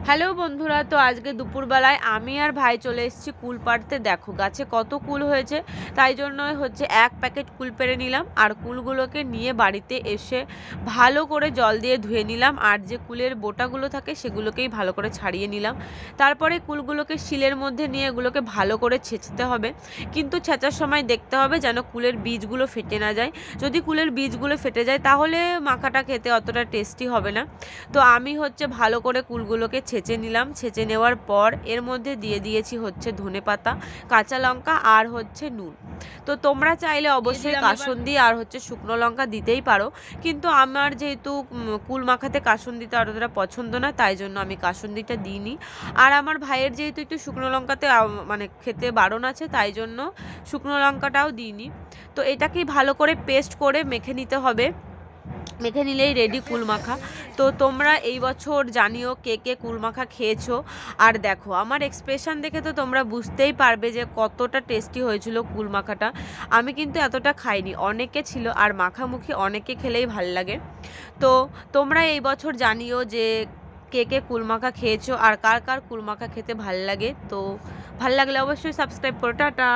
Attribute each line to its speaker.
Speaker 1: Hello বন্ধুরা, তো আজকে দুপুরবেলায় আমি আর ভাই চলে এসেছি কুল পাড়তে। দেখো গাছে কত কুল হয়েছে, তাই জন্য এক প্যাকেট কুল পেড়ে নিলাম। আর কুলগুলোকে নিয়ে বাড়িতে এসে ভালো করে জল দিয়ে ধুয়ে নিলাম, আর যে কুলের বোটাগুলো থাকে সেগুলোকেই ভালো করে ছাড়িয়ে নিলাম। তারপরে কুলগুলোকে শিলের মধ্যে নিয়ে এগুলোকে ভালো করে ছেঁচতে হবে, কিন্তু ছেঁচার সময় দেখতে হবে যেন কুলের বীজগুলো ফেটে না যায়। যদি কুলের বীজগুলো ফেটে যায় তাহলে মাখাটা খেতে অতটা টেস্টি হবে না। তো আমি ভালো করে কুলগুলোকে ছেঁচে নিলাম। ছেঁচে নেওয়ার পর এর মধ্যে দিয়ে দিয়েছি ধনেপাতা, কাঁচা লঙ্কা আর নুন। তো তোমরা চাইলে অবশ্যই কাসুন্দি আর শুকনো লঙ্কা দিতেই পারো, কিন্তু আমার যেহেতু কুল মাখাতে কাসুন্দিটা অতটা পছন্দ না, তাই জন্য আমি কাসুন্দিটা দিইনি। আর আমার ভাইয়ের যেহেতু একটু শুকনো লঙ্কাতে মানে খেতে বারণ আছে, তাই জন্য শুকনো লঙ্কাটাও দিইনি। তো এটাকেই ভালো করে পেস্ট করে মেখে নিতে হবে। মেখে নিলেই রেডি কুল মাখা। তো তোমরা এই বছর জানিও কে কে কুল মাখা খেয়েছো। আর দেখো আমার এক্সপ্রেশন দেখে তো তোমরা বুঝতেই পারবে যে কতটা টেস্টি হয়েছিল কুল মাখাটা। আমি কিন্তু এতটা খাইনি, অনেকে ছিল, আর মাখামুখি অনেকে খেলেই ভাল লাগে। তো তোমরা এই বছর জানিও যে কে কে কুল মাখা খেয়েছো আর কার কার কুল মাখা খেতে ভাল লাগে। তো ভাল লাগলে অবশ্যই সাবস্ক্রাইব করো। টাটা।